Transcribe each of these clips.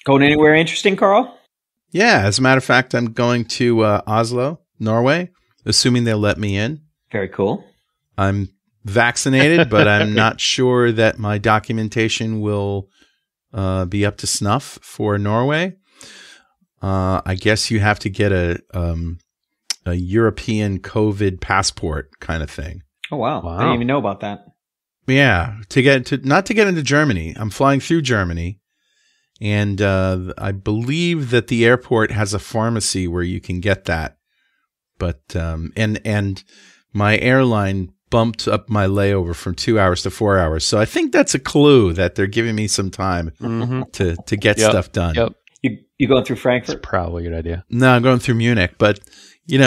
Going anywhere interesting, Carl? Yeah, as a matter of fact, I'm going to Oslo, Norway, assuming they'll let me in. Very cool. I'm vaccinated, but I'm not sure that my documentation will be up to snuff for Norway. I guess you have to get a European COVID passport kind of thing. Oh, wow. I didn't even know about that. Yeah, not to get into Germany. I'm flying through Germany, and I believe that the airport has a pharmacy where you can get that. But and my airline bumped up my layover from 2 hours to 4 hours, so I think that's a clue that they're giving me some time to get stuff done. Yep. You going through Frankfurt? That's probably a good idea. No, I'm going through Munich, but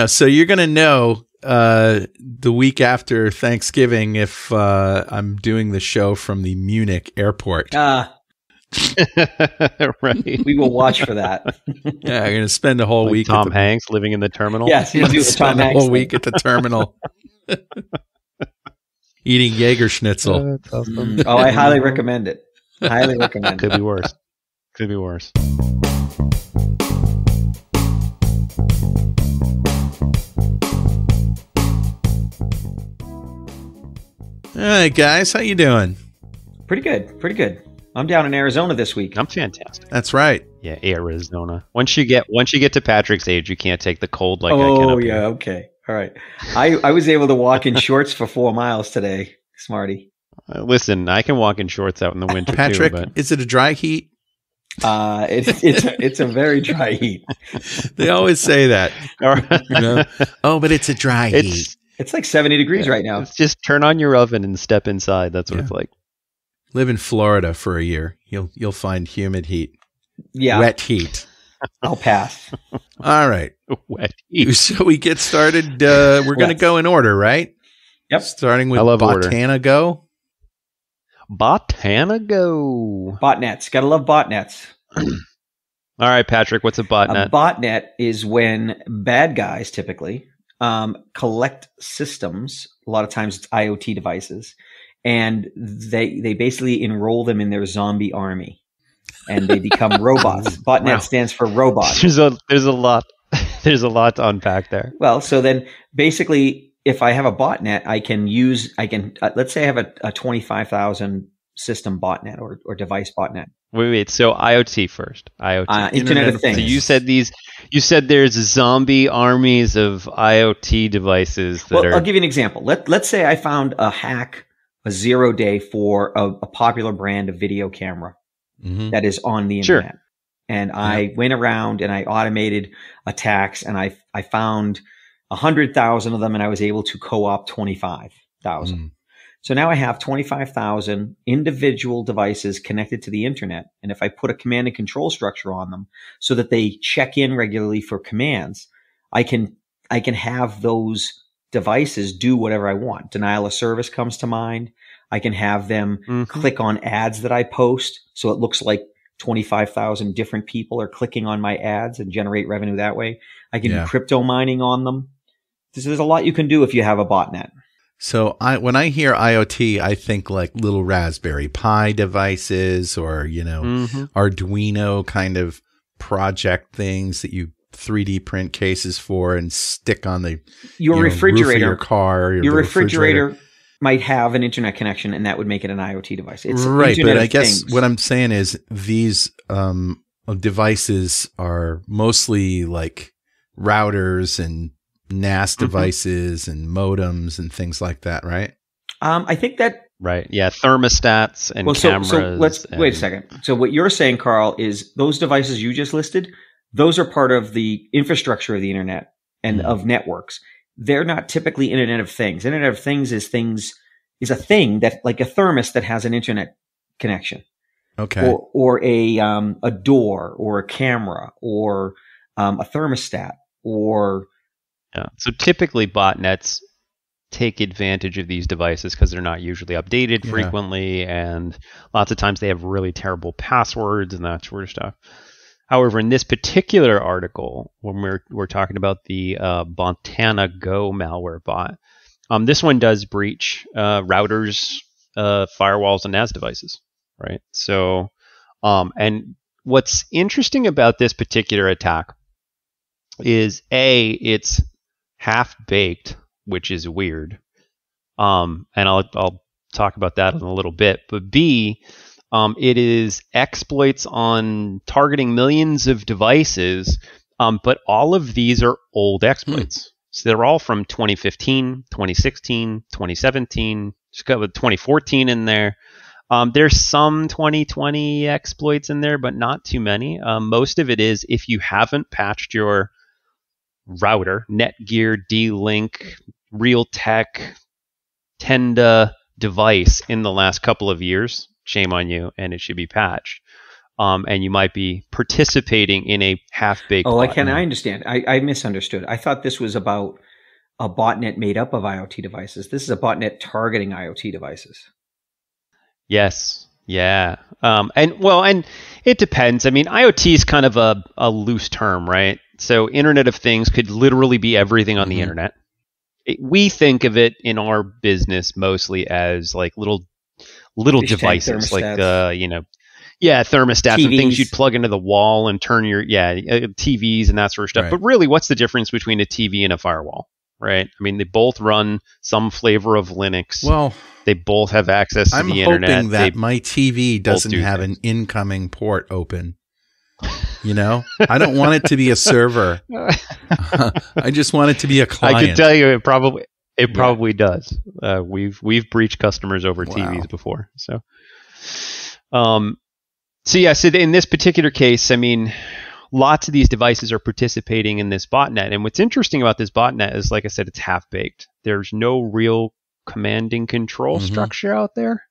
so you're gonna know the week after Thanksgiving if I'm doing the show from the Munich airport. Right. We will watch for that. Yeah, I'm gonna spend a whole week. Tom Hanks living in the terminal. Yes, you do the spend Tom a Hanks whole week at the terminal, eating Jaeger schnitzel. That's awesome. Oh, I highly recommend it. Highly recommend Could it. be worse. Could be worse. All right, guys, how you doing? Pretty good. Pretty good. I'm down in Arizona this week. I'm fantastic. That's right. Yeah, Arizona. Once you get to Patrick's age, you can't take the cold like I can. Oh, up yeah. here. Okay. All right. I was able to walk in shorts for 4 miles today, Smarty. Listen, I can walk in shorts out in the winter Patrick, too. But is it a dry heat? It's a very dry heat. They always say that. Oh, but it's a dry heat. It's like 70 degrees right now. It's just turn on your oven and step inside. That's what it's like. Live in Florida for a year. You'll find humid heat. Yeah. Wet heat. I'll pass. All right. Wet heat. So we get started. We're going to go in order, right? Yep. Starting with I love order. Botanigo. Botanigo. Botnets. Gotta love botnets. All right, Patrick, what's a botnet? A botnet is when bad guys typically collect systems. A lot of times it's IoT devices, and they basically enroll them in their zombie army, and they become robots. Botnet stands for robot. There's a lot to unpack there. Well, so then basically, if I have a botnet, I can let's say I have a 25,000 system botnet or device botnet. Wait. So IoT first. IoT. Internet of Things. So you said there's zombie armies of IoT devices that I'll give you an example. Let's say I found a hack, a 0-day for a popular brand of video camera that is on the internet. Sure. And I went around and I automated attacks, and I found 100,000 of them, and I was able to co-opt 25,000. So now I have 25,000 individual devices connected to the internet. And if I put a command and control structure on them so that they check in regularly for commands, I can have those devices do whatever I want. Denial of service comes to mind. I can have them click on ads that I post, so it looks like 25,000 different people are clicking on my ads and generate revenue that way. I can do crypto mining on them. There's a lot you can do if you have a botnet. So when I hear IoT, I think like little Raspberry Pi devices or, Arduino kind of project things that you 3D print cases for and stick on the your refrigerator, roof of your car. Your refrigerator might have an internet connection, and that would make it an IoT device. It's right, Internet but I of guess Things. what I'm saying is these devices are mostly like routers and NAS devices and modems and things like that, right? I think that right, yeah, thermostats and cameras. So let's wait a second. So what you're saying, Carl, is those devices you just listed, those are part of the infrastructure of the internet and of networks. They're not typically Internet of Things. Internet of Things is a thing that, like a thermos that has an internet connection. Okay. Or a door or a camera or a thermostat or. Yeah. So typically botnets take advantage of these devices because they're not usually updated frequently, and lots of times they have really terrible passwords and that sort of stuff. However, in this particular article, when we're talking about the Botanigo malware bot, this one does breach routers, firewalls, and NAS devices, right? So, and what's interesting about this particular attack is it's half baked, which is weird. And I'll talk about that in a little bit. But B, it is exploits on targeting millions of devices, but all of these are old exploits. So they're all from 2015, 2016, 2017. Just got with 2014 in there. There's some 2020 exploits in there, but not too many. Most of it is if you haven't patched your router, Netgear, D-Link, Realtek, Tenda device in the last couple of years, shame on you, and it should be patched. And you might be participating in a half-baked botnet. I understand. I misunderstood. I thought this was about a botnet made up of IoT devices. This is a botnet targeting IoT devices. Yes. Yeah. And it depends. I mean, IoT is kind of a loose term, right? So Internet of Things could literally be everything on the internet. We think of it in our business mostly as like little devices, like thermostats TVs. and things you'd plug into the wall and turn your TVs and that sort of stuff. Right. But really, what's the difference between a TV and a firewall, right? I mean, they both run some flavor of Linux. Well, they both have access to the internet. I'm hoping that my TV doesn't have an incoming port open. You know, I don't want it to be a server. I just want it to be a client. I can tell you, it probably does. We've breached customers over TVs before. So in this particular case, I mean, lots of these devices are participating in this botnet. And what's interesting about this botnet is, like I said, it's half baked. There's no real command and control structure out there.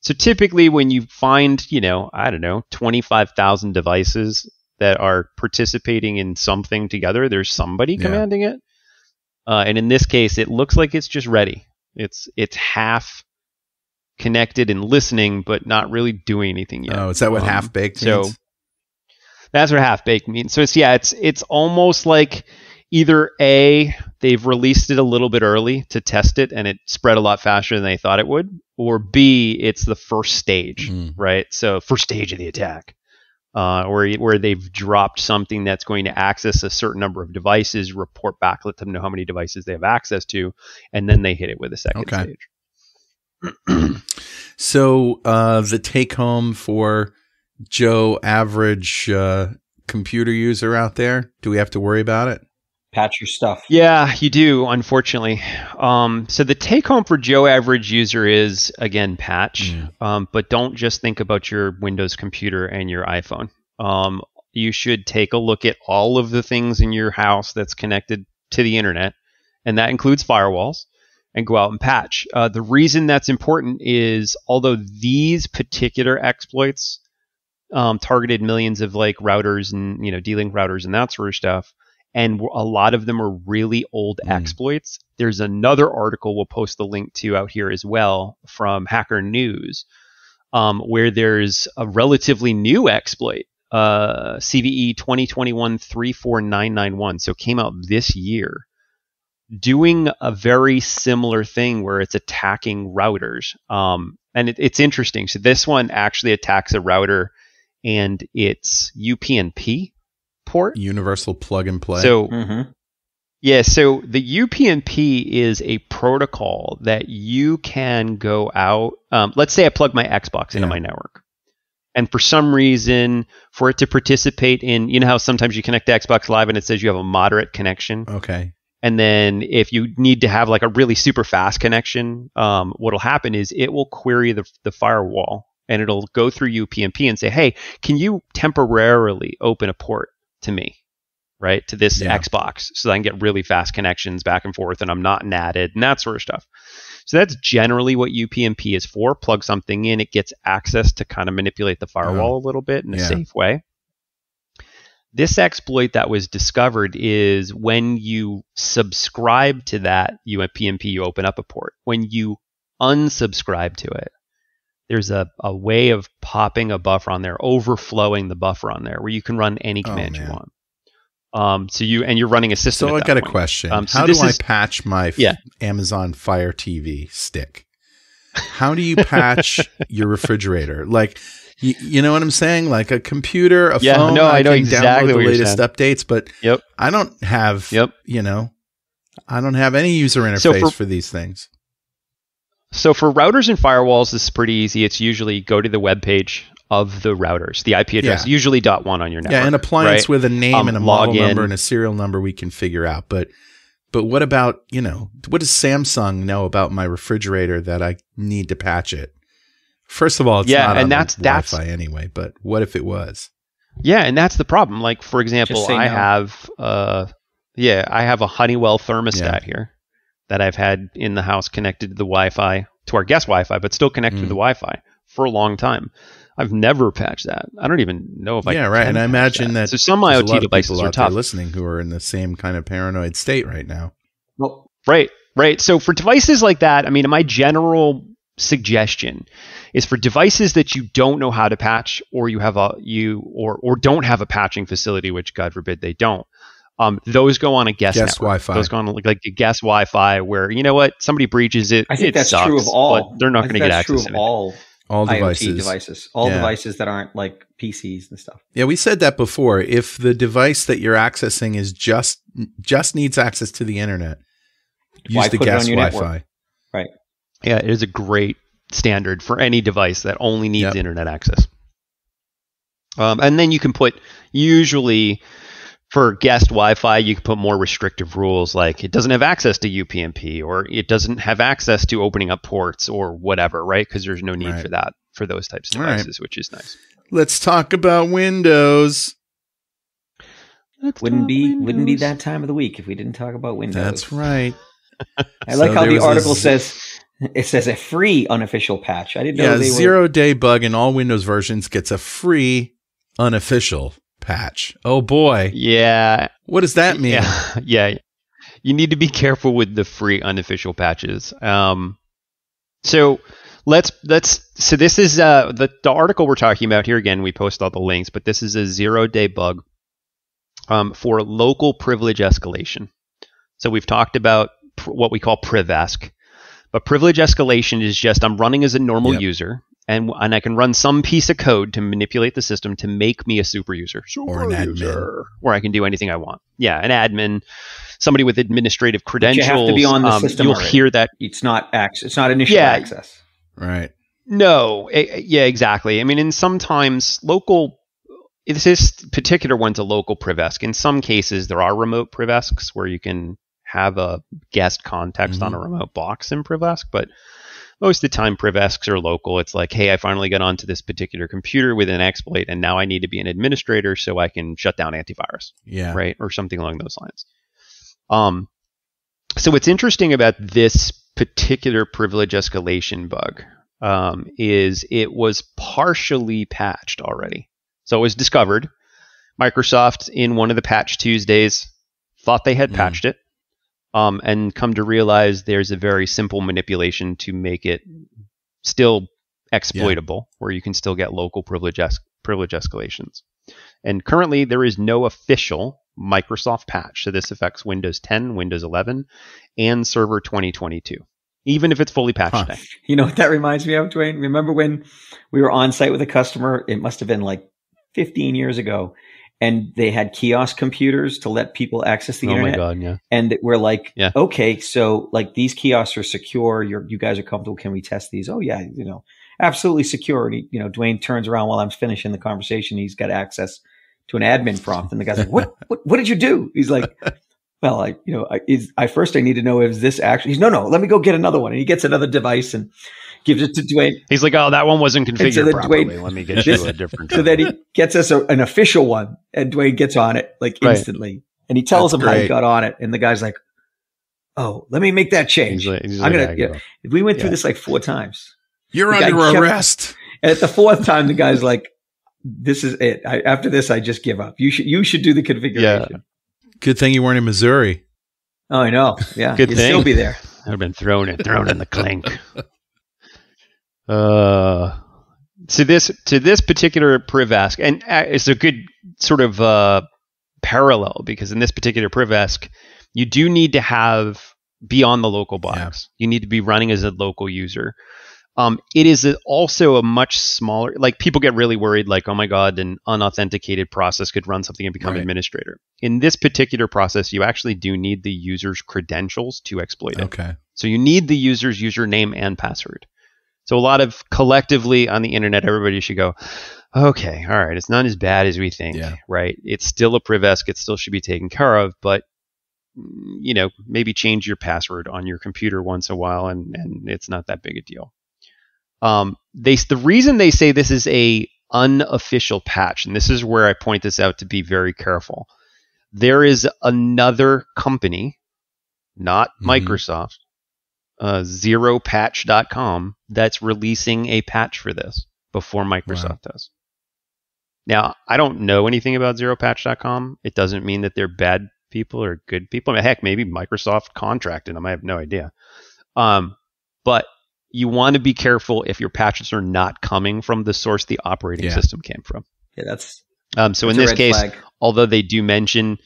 So typically when you find, 25,000 devices that are participating in something together, there's somebody commanding it. And in this case, it looks like it's just ready. It's half connected and listening, but not really doing anything yet. Oh, is that what half-baked means? So that's what half-baked means. So it's almost like either A, they've released it a little bit early to test it and it spread a lot faster than they thought it would, or B, it's the first stage, right? So first stage of the attack, where they've dropped something that's going to access a certain number of devices, report back, let them know how many devices they have access to, and then they hit it with a second stage. So the take home for Joe average computer user out there, do we have to worry about it? Patch your stuff. Yeah, you do, unfortunately. So the take home for Joe average user is, again, patch. But don't just think about your Windows computer and your iPhone. You should take a look at all of the things in your house that's connected to the internet, and that includes firewalls, and go out and patch. The reason that's important is, although these particular exploits targeted millions of like routers and D-Link routers and that sort of stuff, and a lot of them are really old exploits. There's another article we'll post the link to out here as well from Hacker News, where there's a relatively new exploit, CVE 2021-34991. So it came out this year, doing a very similar thing where it's attacking routers. And it's interesting. So this one actually attacks a router and its UPnP port. Universal plug and play. So, so the UPnP is a protocol that you can go out. Let's say I plug my Xbox into my network. And for some reason, for it to participate in, you know how sometimes you connect to Xbox Live and it says you have a moderate connection? Okay. And then if you need to have like a really super fast connection, what'll happen is it will query the firewall and it'll go through UPnP and say, hey, can you temporarily open a port to me, right, to this Xbox, so that I can get really fast connections back and forth and I'm not natted and that sort of stuff. So that's generally what UPnP is for. Plug something in, it gets access to kind of manipulate the firewall a little bit in a safe way. This exploit that was discovered is when you subscribe to that UPnP, you open up a port. When you unsubscribe to it, there's a way of popping a buffer on there, overflowing the buffer on there, where you can run any command you want. You're running a system. So I got a question. How do I patch my Amazon Fire TV stick? How do you patch your refrigerator? Like, You know what I'm saying? Like a computer, a Yeah, phone. no, I know can exactly download what the you're latest saying. updates, but Yep. I don't have. Yep. I don't have any user interface for these things. So for routers and firewalls, this is pretty easy. It's usually go to the web page of the routers, the IP address, usually .1 on your network. Yeah, an appliance right? with a name and a model log in. number and a serial number we can figure out. But what about, what does Samsung know about my refrigerator that I need to patch it? First of all, it's not on Wi-Fi anyway, but what if it was? Yeah, and that's the problem. Like, for example, I have a Honeywell thermostat here that I've had in the house connected to the Wi-Fi, to our guest Wi-Fi, but still connected to the Wi-Fi for a long time. I've never patched that. I don't even know if I can. Yeah, right. And I imagine that so some IoT devices are tough. Listening who are in the same kind of paranoid state right now. Well, right. So for devices like that, I mean, my general suggestion is for devices that you don't know how to patch, or you have or don't have a patching facility, which God forbid they don't. Those go on a guest network. Wi-Fi. Those go on like a guest Wi-Fi where, you know what, somebody breaches it. I think that's sucks, true of all. But they're not going to get access to it. All devices. IoT devices. All devices that aren't like PCs and stuff. Yeah, we said that before. If the device that you're accessing is just needs access to the internet, use the guest Wi-Fi. Network? Right. Yeah, it is a great standard for any device that only needs internet access. And then you can put, usually for guest Wi-Fi, you can put more restrictive rules, like it doesn't have access to UPnP, or it doesn't have access to opening up ports or whatever, right? Because there's no need for that for those types of devices, which is nice. Let's talk about Windows. Wouldn't be that time of the week if we didn't talk about Windows. That's right. I like how the article says it says a free unofficial patch. I didn't know they were 0-day bug in all Windows versions gets a free unofficial patch. Oh boy. Yeah. What does that mean? Yeah. You need to be careful with the free unofficial patches. So this is the article we're talking about here. Again, we post all the links, but this is a 0-day bug for local privilege escalation. So we've talked about what we call privesc, but privilege escalation is just I'm running as a normal user. And I can run some piece of code to manipulate the system to make me a super user. Or an admin. Where I can do anything I want. Yeah, an admin, somebody with administrative credentials. But you have to be on the system You'll already. hear that. It's not initial access. Right. No. Exactly. I mean, and sometimes this particular one's a local privesc. In some cases, there are remote privesks where you can have a guest context on a remote box in privesc, but most of the time, privesks are local. It's like, hey, I finally got onto this particular computer with an exploit, and now I need to be an administrator so I can shut down antivirus, right, or something along those lines. So what's interesting about this particular privilege escalation bug is it was partially patched already. So it was discovered. Microsoft, in one of the Patch Tuesdays, thought they had patched it. And come to realize there's a very simple manipulation to make it still exploitable, where you can still get local privilege escalations. And currently, there is no official Microsoft patch. So this affects Windows 10, Windows 11, and Server 2022, even if it's fully patched today. You know what that reminds me of, Dwayne? Remember when we were on site with a customer? It must have been like 15 years ago. And they had kiosk computers to let people access the internet. Oh my God, yeah. And we're like, okay, so like these kiosks are secure. You guys are comfortable. Can we test these? Oh yeah, absolutely secure. And Dwayne turns around while I'm finishing the conversation. He's got access to an admin prompt, and the guy's like, "What did you do?" He's like, "Well, I first need to know if this actually." He's no. Let me go get another one, and he gets another device and gives it to Dwayne. He's like, "Oh, that one wasn't configured properly. Dwayne, let me get you a different." So then he gets us an official one, and Dwayne gets on it like instantly, and he tells him how he got on it, and the guy's like, "Oh, let me make that change. He's I'm gonna." We went through this like 4 times. You're under arrest. And at the 4th time, the guy's like, "This is it. After this, I just give up. You should do the configuration." Yeah. Good thing you weren't in Missouri. Oh, I know. Yeah, Good you'd thing. still be there. I'd have been thrown in the clink. To this particular privesc, and it's a good sort of parallel, because in this particular privesc, you do need to be on the local box. You need to be running as a local user. It is also a much smaller, like people get really worried, like, oh my God, an unauthenticated process could run something and become administrator. In this particular process, you actually do need the user's credentials to exploit it. Okay. So you need the user's username and password. So a lot of collectively on the internet, everybody should go, okay, all right, it's not as bad as we think, right? It's still a priv-esc, it still should be taken care of, but maybe change your password on your computer once in a while, and it's not that big a deal. The reason they say this is a unofficial patch, and this is where I point this out to be very careful. There is another company, not Microsoft, zeropatch.com, that's releasing a patch for this before Microsoft does. Now, I don't know anything about zeropatch.com. It doesn't mean that they're bad people or good people. I mean, heck, maybe Microsoft contracted them. I have no idea. But you want to be careful if your patches are not coming from the source the operating system came from. Yeah, that's so in this case, although they do mention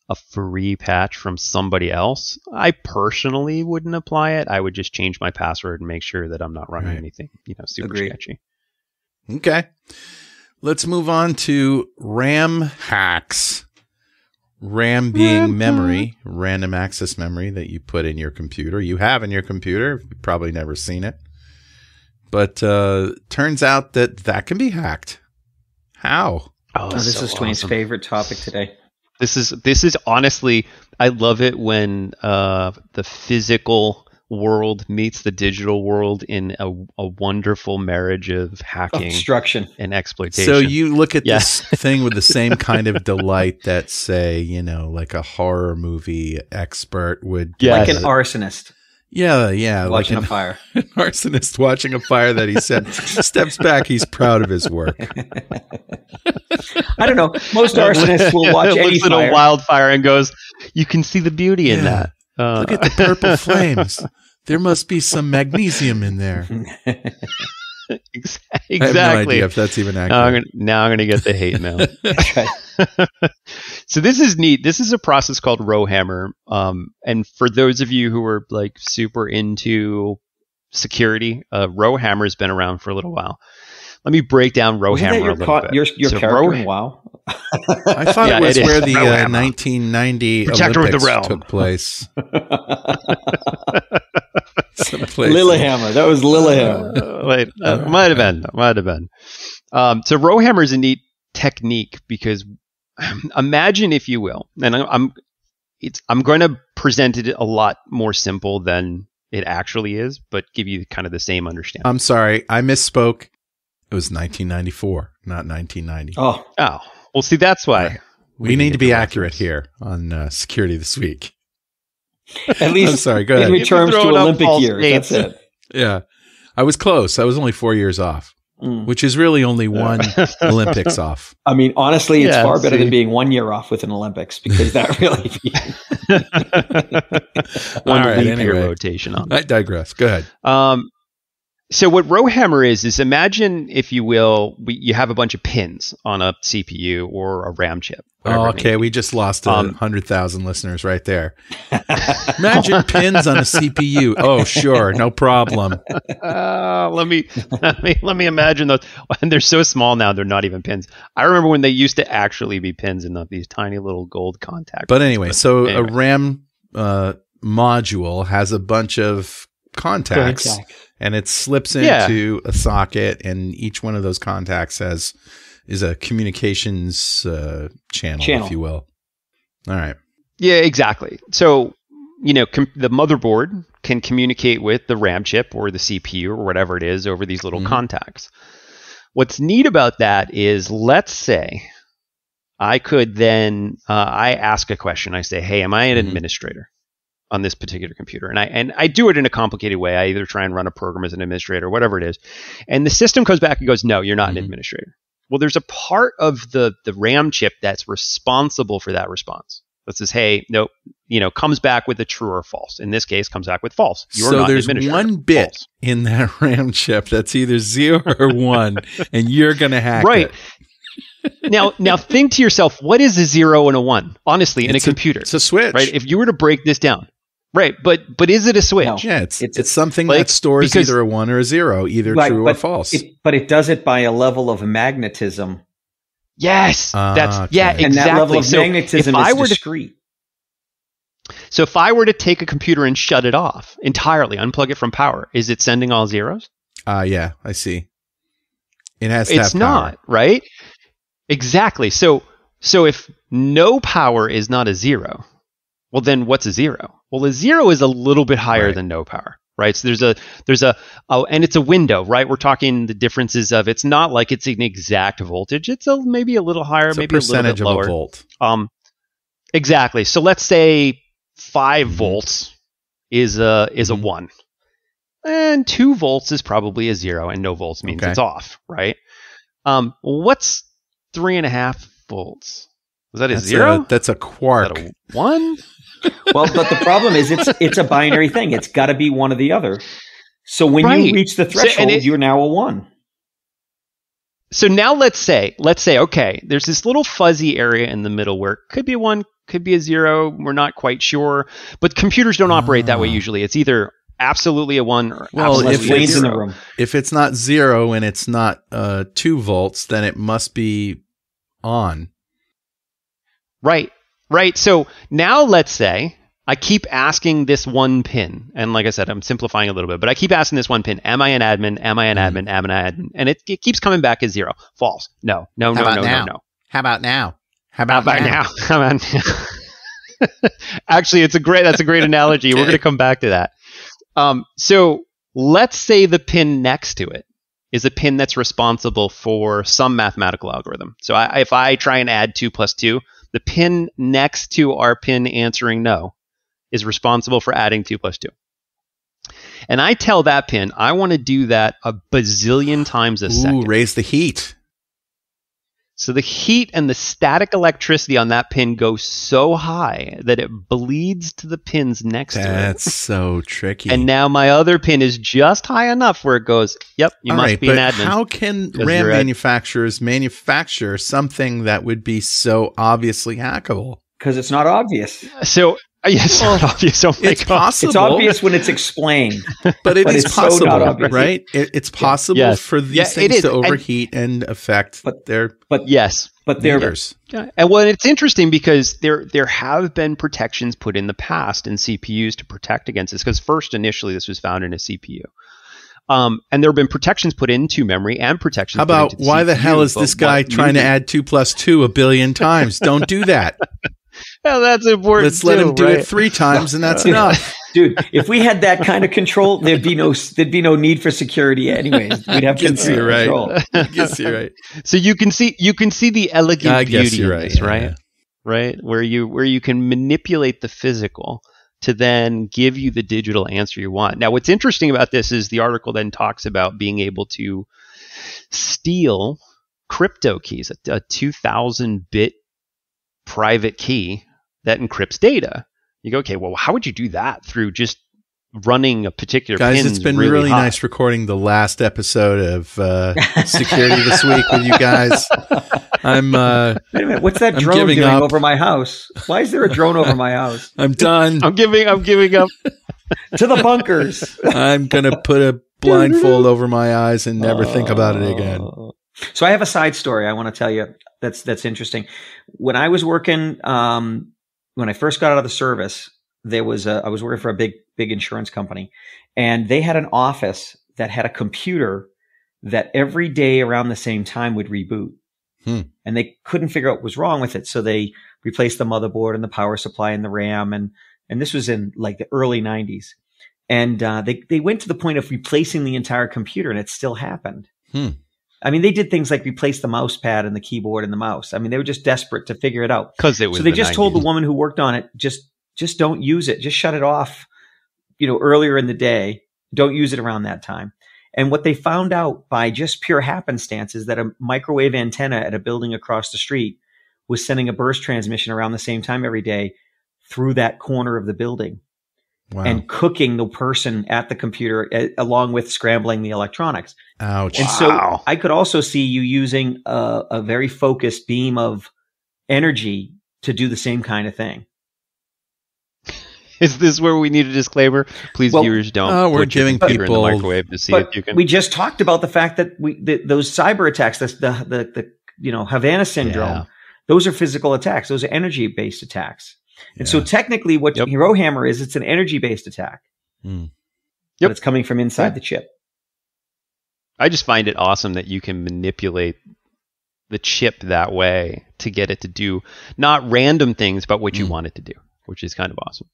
a free patch from somebody else, I personally wouldn't apply it. I would just change my password and make sure that I'm not running anything, super sketchy. Okay. Let's move on to RAM hacks. RAM being memory, random access memory that you put in your computer. You have in your computer. You've probably never seen it. But turns out that can be hacked. How? This is Dwayne's favorite topic today. This is honestly, I love it when the physical world meets the digital world in a wonderful marriage of hacking, obstruction, and exploitation. So you look at this thing with the same kind of delight that, say, like a horror movie expert would, like an arsonist. Yeah, watching a fire. An arsonist watching a fire that he said steps back. He's proud of his work. I don't know. Most arsonists will watch any looks at a wildfire and goes, "You can see the beauty in that. Look at the purple flames. There must be some magnesium in there." Exactly. I have no idea if that's even accurate. Now I'm going to get the hate mail. So this is neat. This is a process called Rowhammer. And for those of you who are like super into security, Rowhammer has been around for a little while. Let me break down Rowhammer a little bit. Your character in WoW? I thought it was where the 1990 Protector Olympics of the Realm took place. Lillehammer. That was Lillehammer. Might have been. So Rowhammer is a neat technique because imagine, if you will, and I'm going to present it a lot more simple than it actually is, but give you kind of the same understanding. I'm sorry, I misspoke. It was 1994, not 1990. Oh. Well, see, that's why we need to be accurate here on Security This Week. At least, I'm sorry, go ahead. In returns to Olympic years. That's it. Yeah. I was close. I was only 4 years off, which is really only one Olympics off. I mean, honestly, it's far better than being 1 year off with an Olympics, because that really one leap year rotation on. I digress. Go ahead. So what Rowhammer is imagine, if you will, you have a bunch of pins on a CPU or a RAM chip. Oh, okay. We just lost 100,000 listeners right there. Imagine pins on a CPU. Oh, sure. No problem. Let me imagine those. And they're so small now, they're not even pins. I remember when they used to actually be pins and not these tiny little gold contacts. But anyway, a RAM module has a bunch of contacts. And it slips into a socket, and each one of those contacts is a communications channel, if you will. All right. Yeah, exactly. So, the motherboard can communicate with the RAM chip or the CPU or whatever it is over these little contacts. What's neat about that is, let's say I could then I ask a question. I say, "Hey, am I an administrator on this particular computer?" And I do it in a complicated way. I either try and run a program as an administrator or whatever it is. And the system comes back and goes, "No, you're not an administrator." Well, there's a part of the RAM chip that's responsible for that response. That says, "Hey, nope," comes back with a true or false. In this case, comes back with false. You're not an administrator. So there's one bit in that RAM chip that's either 0 or 1, and you're going to hack it. Now think to yourself, what is a 0 and a 1? Honestly, in a computer. It's a switch. Right? If you were to break this down, Right, but is it a switch? No. Yeah, it's something that stores either a 1 or a 0, either true or false. But it does it by a level of magnetism. Yes, okay. exactly. And that level of magnetism is discrete. So if I were to take a computer and shut it off entirely, unplug it from power, is it sending all zeros? Yeah, I see. It has to It's have power. not, right? Exactly. So if no power is not a 0, well, then what's a 0? Well, a 0 is a little bit higher than no power, right? So there's a and it's a window, right? We're talking the differences of, it's not like it's an exact voltage. It's maybe a little higher, maybe a little bit lower. Percentage of a volt. Exactly. So let's say 5 volts is a 1, and 2 volts is probably a 0, and no volts means it's off, right? What's 3.5 volts? Is that a 0? That's a quark. Is that a 1? Well, but the problem is it's a binary thing. It's got to be one or the other. So when you reach the threshold, you're now a 1. So now let's say, okay, there's this little fuzzy area in the middle where it could be a 1, could be a 0. We're not quite sure. But computers don't operate that way usually. It's either absolutely a 1 or absolutely a 0. If it's not 0 and it's not 2 volts, then it must be on. Right. So now let's say I keep asking this one pin, and like I said, I'm simplifying a little bit, but I keep asking this one pin, am I an admin? Am I an admin? Am I an admin? And it keeps coming back as 0. False. No. How about now? Actually, that's a great analogy. We're going to come back to that. So let's say the pin next to it is a pin that's responsible for some mathematical algorithm. So if I try and add 2 plus 2, the pin next to our pin answering no is responsible for adding 2 plus 2. And I tell that pin, I want to do that a bazillion times a second. Raise the heat. So the heat and the static electricity on that pin go so high that it bleeds to the pins next to it. That's so tricky. And now my other pin is just high enough where it goes, yep, you must be an admin. How can RAM manufacturers manufacture something that would be so obviously hackable? Because it's not obvious. So it's not obvious. Oh my it's God. possible. It's obvious when it's explained. But it is possible, so not obvious. right? It's possible for these things to overheat and affect their neighbors. Yeah. And well, it's interesting because there have been protections put in the past in CPUs to protect against this, because initially this was found in a CPU. And there have been protections put into memory and protections How about put into why CPU, the hell is this guy trying to add 2 plus 2 a billion times? Don't do that. Well, that's important. Let's let him do it 3 times, and that's enough. Dude, if we had that kind of control, there'd be no need for security anyways. We'd have control. I guess you're right. So you can see the elegant beauty of this, right? Yeah. Right? Where you can manipulate the physical to then give you the digital answer you want. Now, what's interesting about this is the article then talks about being able to steal crypto keys, a 2,000-bit private key that encrypts data. You go, okay, well, how would you do that through just running a particular pin? Guys, it's been really nice recording the last episode of Security This Week with you guys. Wait a minute, what's that drone doing over my house? Why is there a drone over my house? I'm done. I'm giving up. To the bunkers. I'm going to put a blindfold over my eyes and never think about it again. So I have a side story I want to tell you that's interesting. When I was working, when I first got out of the service, I was working for a big insurance company, and they had an office that had a computer that every day around the same time would reboot. And they couldn't figure out what was wrong with it. So they replaced the motherboard and the power supply and the RAM. And this was in like the early 90s. And they went to the point of replacing the entire computer, and it still happened. I mean, they did things like replace the mouse pad and the keyboard and the mouse. I mean, they were just desperate to figure it out. So they just told the woman who worked on it, just don't use it. Just shut it off, earlier in the day. Don't use it around that time. And what they found out by just pure happenstance is that a microwave antenna at a building across the street was sending a burst transmission around the same time every day through that corner of the building. Wow. And cooking the person at the computer along with scrambling the electronics. Ouch. And so I could also see you using a very focused beam of energy to do the same kind of thing. Is this where we need a disclaimer? Please, viewers, don't. We're giving people in the microwave to see if you can. We just talked about the fact that those cyber attacks, the Havana syndrome, those are physical attacks. Those are energy based attacks. And so technically, what Rowhammer is, it's an energy based attack, but it's coming from inside the chip. I just find it awesome that you can manipulate the chip that way to get it to do not random things, but what you want it to do, which is kind of awesome.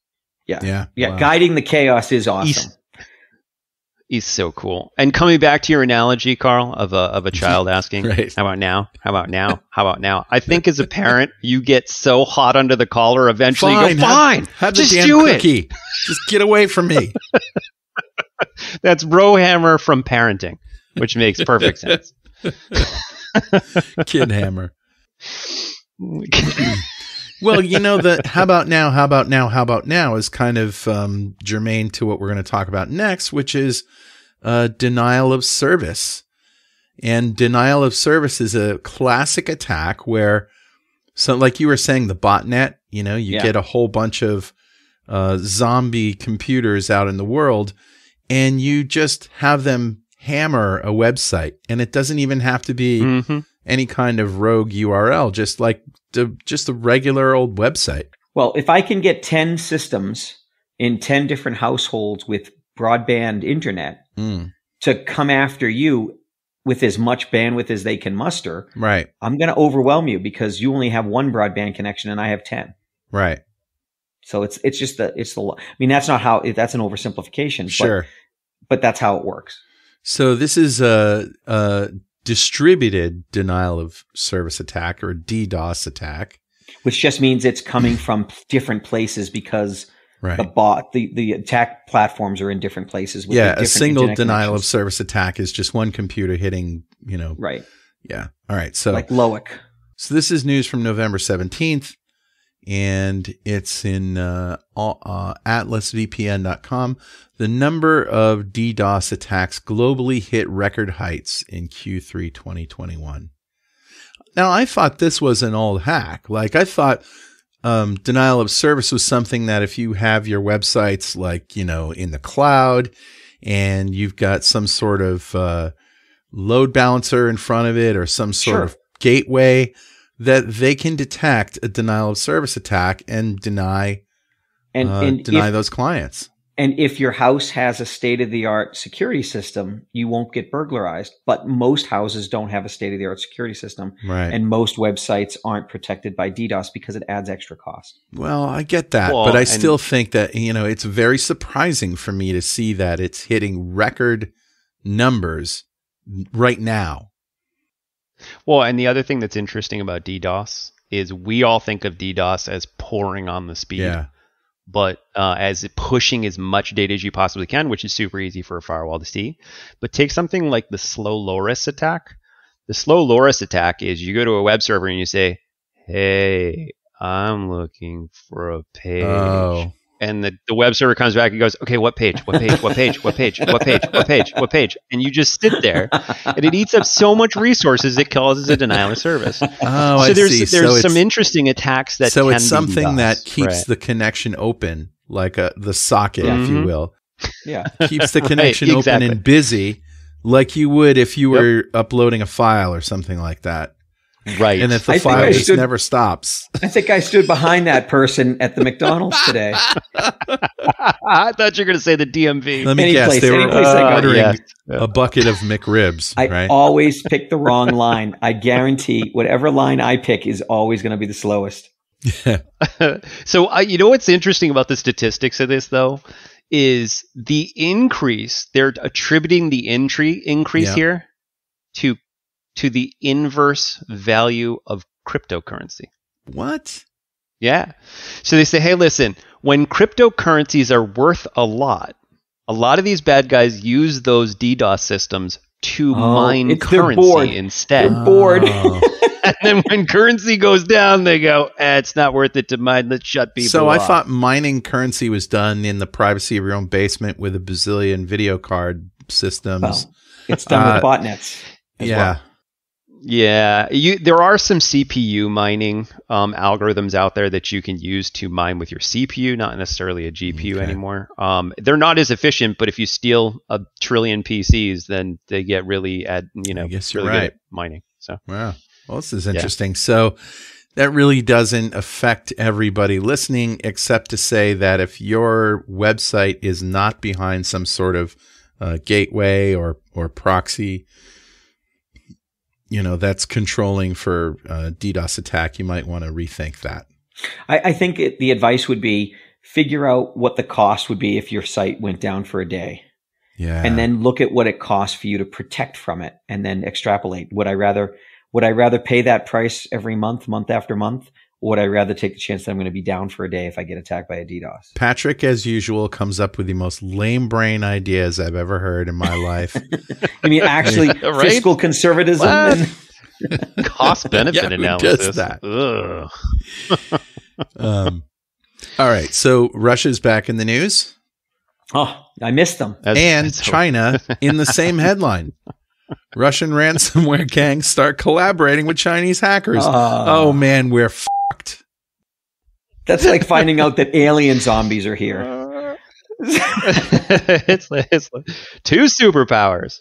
Yeah. Wow. Guiding the chaos is awesome. He's so cool. And coming back to your analogy, Carl, of a child asking, right. How about now? How about now? How about now? I think as a parent, you get so hot under the collar, eventually you go, fine, have the just damn do cookie. it. Just get away from me. That's Rowhammer from parenting, which makes perfect sense. Kid hammer. Well, the how about now, how about now, how about now is kind of germane to what we're going to talk about next, which is denial of service. And denial of service is a classic attack where, so like you were saying, the botnet, you get a whole bunch of zombie computers out in the world, and you just have them hammer a website, and it doesn't even have to be any kind of rogue URL, just like just a regular old website. Well, if I can get 10 systems in 10 different households with broadband internet to come after you with as much bandwidth as they can muster, right, I'm going to overwhelm you because you only have one broadband connection and I have 10. Right. So it's the I mean, that's not how that's an oversimplification. Sure. But that's how it works. So this is a distributed denial of service attack, or DDoS attack, which just means it's coming from different places because the attack platforms are in different places. With a single denial of service attack is just one computer hitting, Right. Yeah. All right. So like Loic. So this is news from November 17th. And it's in atlasvpn.com. The number of DDoS attacks globally hit record heights in Q3 2021. Now, I thought this was an old hack. Like, I thought denial of service was something that if you have your websites, like, in the cloud, and you've got some sort of load balancer in front of it or some sort of gateway, that they can detect a denial of service attack and deny those clients. And if your house has a state-of-the-art security system, you won't get burglarized. But most houses don't have a state-of-the-art security system. Right. And most websites aren't protected by DDoS because it adds extra cost. Well, I get that. But I still think that, it's very surprising for me to see that it's hitting record numbers right now. Well, and the other thing that's interesting about DDoS is we all think of DDoS as pouring on the speed. Yeah. But as pushing as much data as you possibly can, which is super easy for a firewall to see. But take something like the slow loris attack. The slow loris attack is you go to a web server and you say, hey, I'm looking for a page. Oh. And the web server comes back and goes, okay, what page, what page, what page, what page, what page, what page, what page? And you just sit there and it eats up so much resources it causes a denial of service. Oh, so there's some interesting attacks that so can it's something be DDoS, that keeps the connection open, like the socket, if you will. Yeah. Keeps the connection open and busy, like you would if you were uploading a file or something like that. Right. And if the file just never stops. I think I stood behind that person at the McDonald's today. I thought you were going to say the DMV. Let me guess. They were ordering a bucket of McRibs. I always pick the wrong line. I guarantee whatever line I pick is always going to be the slowest. Yeah. So, you know what's interesting about the statistics of this, though, is the increase. They're attributing the increase here to the inverse value of cryptocurrency. What? Yeah. So they say, hey, listen, when cryptocurrencies are worth a lot of these bad guys use those DDoS systems to mine currency instead. They're bored. And then when currency goes down, they go, it's not worth it to mine. Let's shut people So off. I thought mining currency was done in the privacy of your own basement with a bazillion video card systems. Well, it's done with botnets. Yeah. Well. Yeah, there are some CPU mining algorithms out there that you can use to mine with your CPU, not necessarily a GPU anymore. They're not as efficient, but if you steal a trillion PCs, then they get really I guess you're really right. Good at mining. So wow, well, this is interesting. So that really doesn't affect everybody listening, except to say that if your website is not behind some sort of gateway or proxy, that's controlling for DDoS attack, you might want to rethink that. I think the advice would be figure out what the cost would be if your site went down for a day. Yeah. And then look at what it costs for you to protect from it and then extrapolate. Would I rather pay that price every month after month? Or would I rather take the chance that I'm going to be down for a day if I get attacked by a DDoS? Patrick, as usual, comes up with the most lame brain ideas I've ever heard in my life. You mean actually right? Fiscal conservatism? And cost benefit analysis. Just that. All right. So Russia's back in the news. Oh, I missed them. And China in the same headline. Russian ransomware gangs start collaborating with Chinese hackers. Oh man, we're fucked. That's like finding out that alien zombies are here. It's like two superpowers.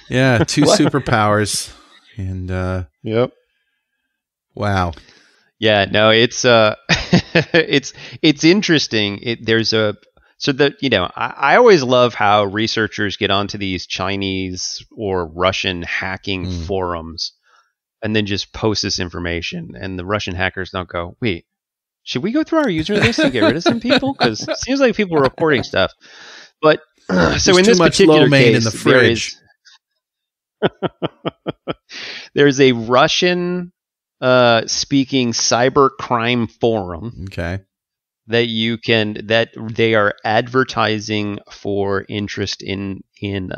Yeah, two superpowers. And yep. Wow. Yeah, no, it's it's interesting. I always love how researchers get onto these Chinese or Russian hacking forums and then just post this information. And the Russian hackers don't go, wait, should we go through our user list and get rid of some people? Because it seems like people are reporting stuff. But so in this particular case, in the fridge. There's a Russian speaking cybercrime forum. Okay. That they are advertising for interest in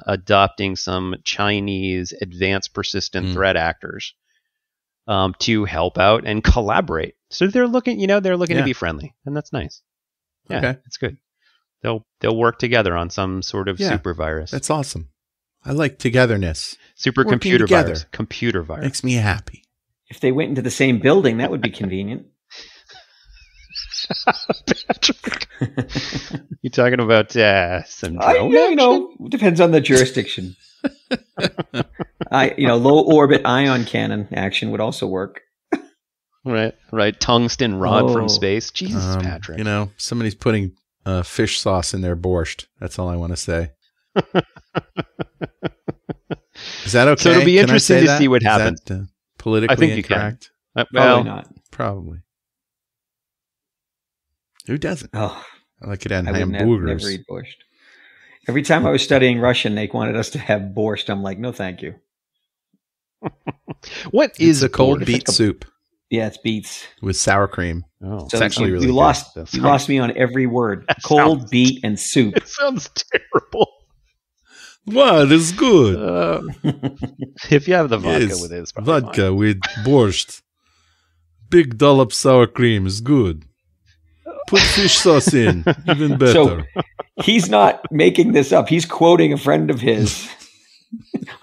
adopting some Chinese advanced persistent threat actors to help out and collaborate. So they're looking to be friendly, and that's nice. Yeah, okay. It's good. They'll work together on some sort of super virus. That's awesome. I like togetherness. Supercomputer virus. Computer virus. Makes me happy. If they went into the same building, that would be convenient. Patrick. You talking about some drone depends on the jurisdiction. Low orbit ion cannon action would also work. Right. Tungsten rod from space. Jesus, Patrick. Somebody's putting fish sauce in their borscht. That's all I want to say. Is that okay? So it'll be interesting to see what happens. Is that, politically I think incorrect? You can. Probably not. Probably. Who doesn't? Oh, I like it on hamburgers. Never eat borscht. Every time I was studying Russian, they wanted us to have borscht. I'm like, no, thank you. What is a cold beet soup? Yeah, it's beets with sour cream. Oh, it's actually really good. You lost me on every word. Cold beet and soup. It sounds terrible. What is good? If you have the vodka with it, it's probably vodka fine. With borscht. Big dollop sour cream is good. Put fish sauce in, even better. So he's not making this up. He's quoting a friend of his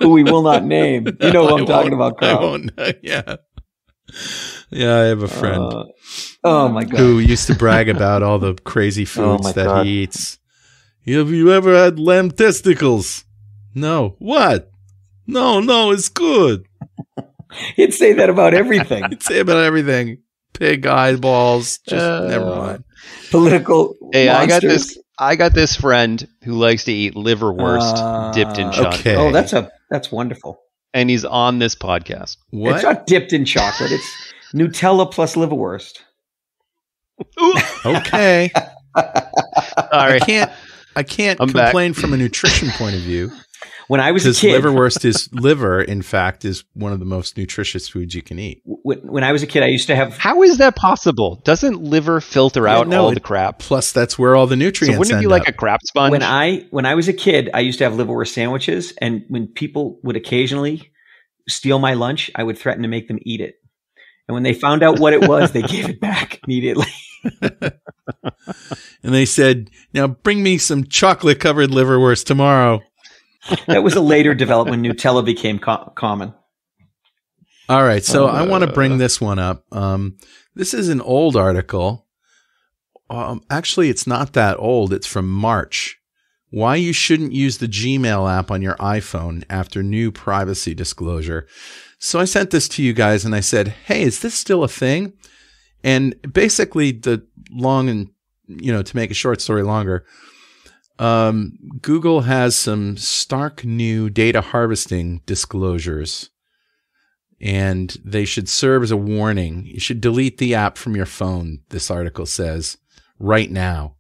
who we will not name. You know who I'm talking about, Carl. I won't. Yeah, I have a friend. Oh my God, who used to brag about all the crazy foods that he eats. Have you ever had lamb testicles? No. What? No, it's good. He'd say that about everything. He'd say about everything. Pig eyeballs. Just never mind. Political. Hey, monsters. I got this friend who likes to eat liverwurst dipped in chocolate. Okay. Oh, that's wonderful. And he's on this podcast. What? It's not dipped in chocolate. It's Nutella plus liverwurst. Okay. All right. I can't complain from a nutrition point of view. When I was a kid, liver, in fact, is one of the most nutritious foods you can eat. When I was a kid, I used to have. How is that possible? Doesn't liver filter out all the crap? Plus, that's where all the nutrients. So wouldn't it be like a crap sponge? When I was a kid, I used to have liverwurst sandwiches, and when people would occasionally steal my lunch, I would threaten to make them eat it. And when they found out what it was, they gave it back immediately. And they said, "Now bring me some chocolate-covered liverwurst tomorrow." That was a later development when Nutella became common. All right, so I want to bring this one up. This is an old article. Actually, it's not that old. It's from March. Why you shouldn't use the Gmail app on your iPhone after new privacy disclosure. So I sent this to you guys and I said, hey, is this still a thing? And basically to make a short story longer, Google has some stark new data harvesting disclosures, and they should serve as a warning. You should delete the app from your phone, this article says, right now.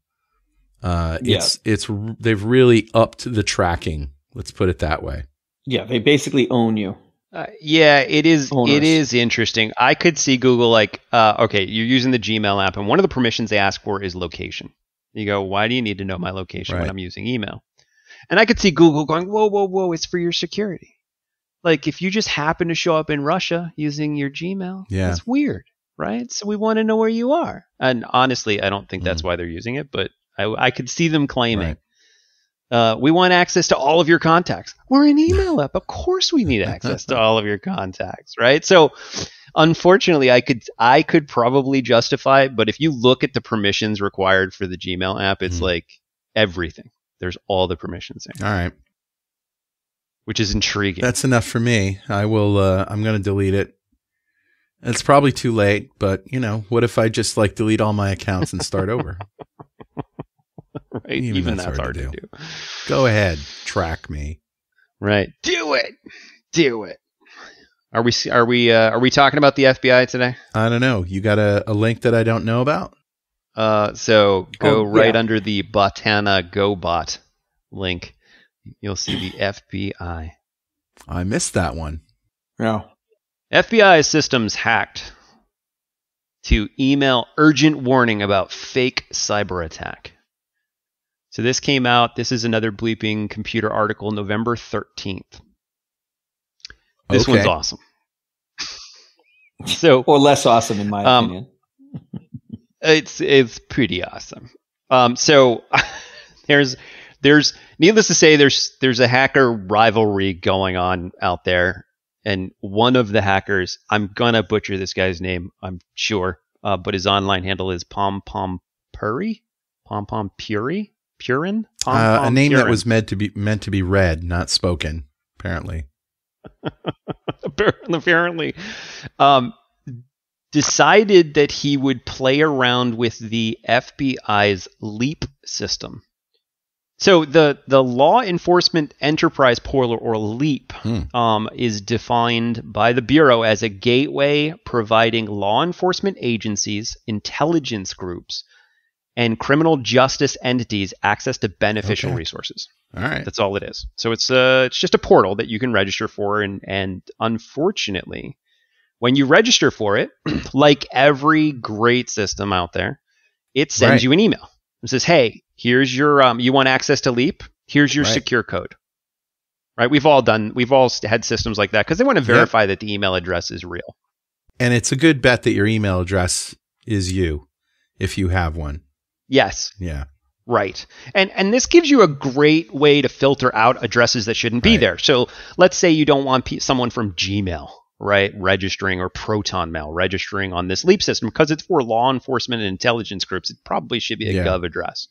They've really upped the tracking. Let's put it that way. Yeah, they basically own you. It is. Owners. It is interesting. I could see Google okay, you're using the Gmail app, and one of the permissions they ask for is location. You go, why do you need to know my location when I'm using email? And I could see Google going, whoa, whoa, whoa, it's for your security. Like if you just happen to show up in Russia using your Gmail, that's weird, right? So we want to know where you are. And honestly, I don't think that's why they're using it, but I could see them claiming. Right. We want access to all of your contacts. We're an email app. Of course we need access to all of your contacts, right? So unfortunately, I could probably justify it, but if you look at the permissions required for the Gmail app, it's like everything. There's all the permissions there. All right. Which is intriguing. That's enough for me. I'm going to delete it. It's probably too late, but what if I just delete all my accounts and start over? Right. Even that's hard to do. Go ahead. Track me. Right. Do it. Are we talking about the FBI today? I don't know. You got a link that I don't know about? So go under the Botana GoBot link. You'll see the FBI. I missed that one. Yeah. FBI systems hacked to email urgent warning about fake cyber attack. So this came out. This is another Bleeping Computer article, November 13th. This one's awesome. Or less awesome, in my opinion. It's pretty awesome. So there's needless to say, there's a hacker rivalry going on out there, and one of the hackers, I'm gonna butcher this guy's name, I'm sure, but his online handle is Pom Purin. A name that was meant to be read, not spoken, apparently. apparently. Decided that he would play around with the FBI's LEAP system. So the Law Enforcement Enterprise Portal, or LEAP, is defined by the Bureau as a gateway providing law enforcement agencies, intelligence groups, and criminal justice entities access to beneficial resources. All right. That's all it is. So it's just a portal that you can register for, and unfortunately, when you register for it, like every great system out there, it sends you an email. It says, hey, here's your you want access to LEAP? Here's your secure code. Right? We've all had systems like that because they want to verify that the email address is real. And it's a good bet that your email address is you, if you have one. Yes. Yeah. Right. And this gives you a great way to filter out addresses that shouldn't be there. So let's say you don't want someone from Gmail, right, registering, or Proton Mail registering on this LEAP system because it's for law enforcement and intelligence groups. It probably should be a gov address.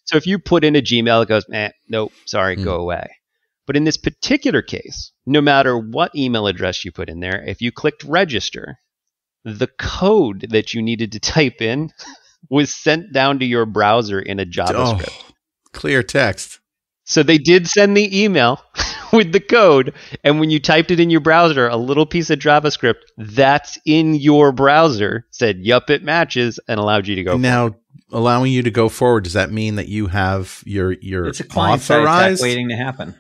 So if you put in a Gmail, it goes, nope, sorry, go away. But in this particular case, no matter what email address you put in there, if you clicked register, the code that you needed to type in was sent down to your browser in a JavaScript. Oh, clear text. So they did send the email with the code, and when you typed it in your browser, a little piece of JavaScript that's in your browser said, yup, it matches, and allowed you to go now, allowing you to go forward, does that mean that you have your it's a client-side attack waiting to happen?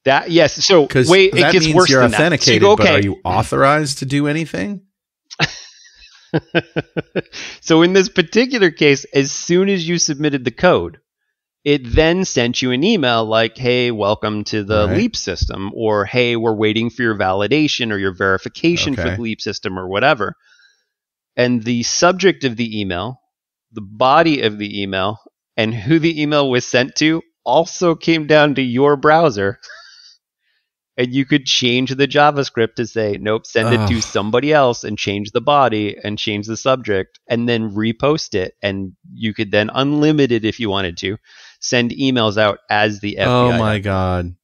Yes. So wait, it gets worse you're than authenticated, that. So but are you authorized to do anything? So in this particular case, as soon as you submitted the code, it then sent you an email like, hey, welcome to the LEAP system, or hey, we're waiting for your validation or your verification for the LEAP system, or whatever. And the subject of the email, the body of the email, and who the email was sent to also came down to your browser. And you could change the JavaScript to say, nope, send it to somebody else and change the body and change the subject and then repost it. And you could then unlimited, if you wanted to, send emails out as the FBI. Oh my God.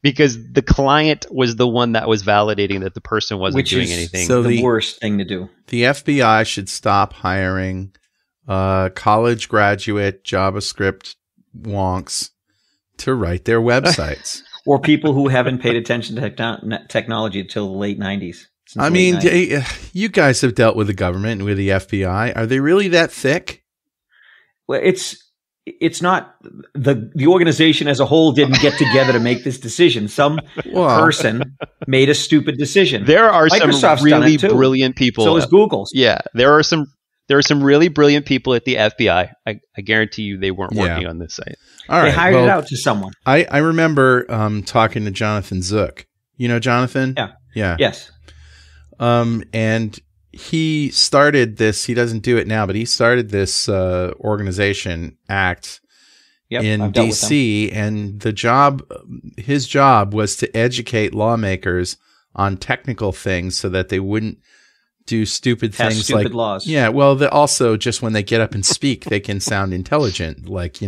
Because the client was the one that was validating that the person wasn't doing anything. So the worst thing to do. The FBI should stop hiring college graduate JavaScript wonks to write their websites. Or people who haven't paid attention to technology until the late 90s. I mean, you guys have dealt with the government and with the FBI. Are they really that thick? Well, it's not the organization as a whole didn't get together to make this decision. Some person made a stupid decision. There are some really brilliant people. So is Google's. Yeah, there are some really brilliant people at the FBI. I guarantee you they weren't working on this site. All right, they hired it out to someone. I remember talking to Jonathan Zook. You know Jonathan? Yeah. Yes. And he started this. He doesn't do it now, but he started this organization, ACT, in DC. And his job was to educate lawmakers on technical things so that they wouldn't do stupid things like laws. Yeah. Well, also just when they get up and speak, they can sound intelligent. Like,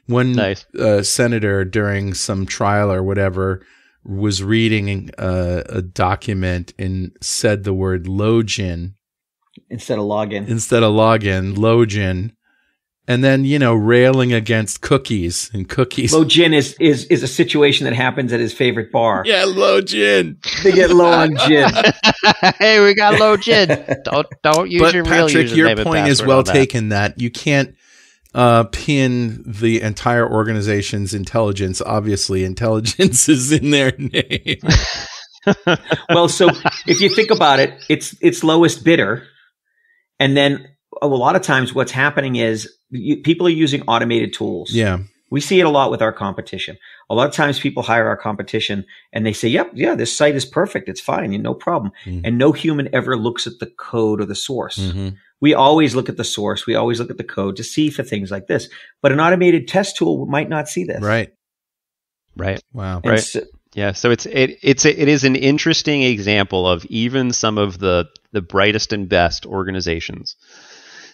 one senator during some trial or whatever was reading a document and said the word login instead of login, login, and then railing against cookies and cookies. Login is a situation that happens at his favorite bar. Yeah, login. They get low on gin. Hey, we got low gin. Don't use your real username. Patrick, your point is well taken. That you can't pin the entire organization's intelligence. Obviously, intelligence is in their name. Well, so if you think about it, it's lowest bidder. And then a lot of times what's happening is people are using automated tools. Yeah. We see it a lot with our competition. A lot of times people hire our competition and they say, yep, yeah, this site is perfect. It's fine. No problem. Mm-hmm. And no human ever looks at the code or the source. Mm-hmm. We always look at the source. We always look at the code to see for things like this. But an automated test tool might not see this. Right. Wow. And right. So it is an interesting example of even some of the brightest and best organizations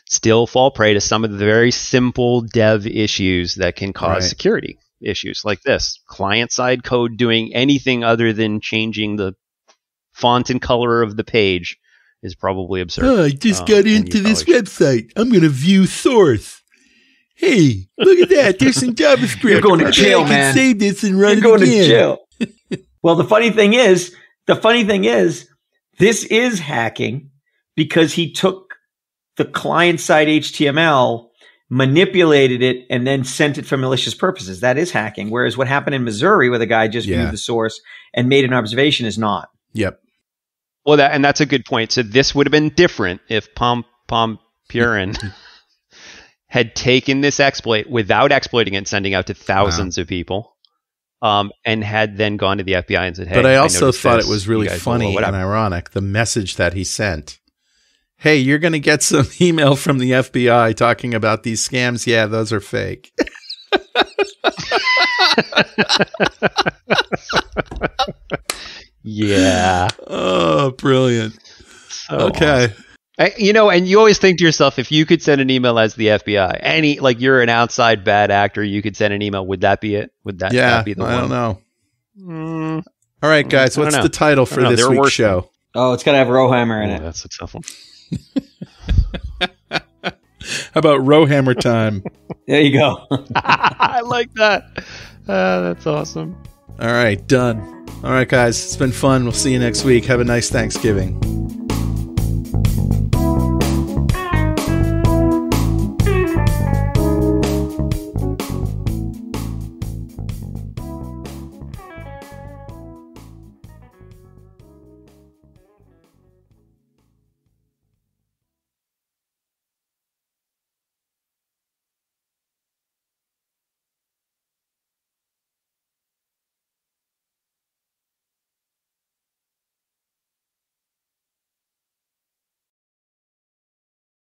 still fall prey to some of the very simple dev issues that can cause security issues like this. Client-side code doing anything other than changing the font and color of the page is probably absurd. I just got into this website. I'm going to view source. Hey, look at that. There's some JavaScript. You're going to jail, man. Save this and run You're it again. To jail. Well, the funny thing is, this is hacking because he took the client-side HTML, manipulated it, and then sent it for malicious purposes. That is hacking. Whereas what happened in Missouri, where the guy just viewed the source and made an observation, is not. Yep. Well, that's a good point. So this would have been different if Purin had taken this exploit without exploiting it and sending out to thousands of people, and had then gone to the FBI and said, hey, but I also thought it was really funny and ironic, the message that he sent. Hey, you're going to get some email from the FBI talking about these scams. Yeah, those are fake. Yeah. Oh, brilliant. So okay. And you always think to yourself, if you could send an email as the FBI, you're an outside bad actor, you could send an email. Would that be it? Would that be the one? I don't know. All right, guys, what's the title for this week's show? Oh, it's got to have Rowhammer in it. That's a tough one. How about Rowhammer time? There you go. I like that. That's awesome. All right, done. All right, guys, it's been fun. We'll see you next week. Have a nice Thanksgiving.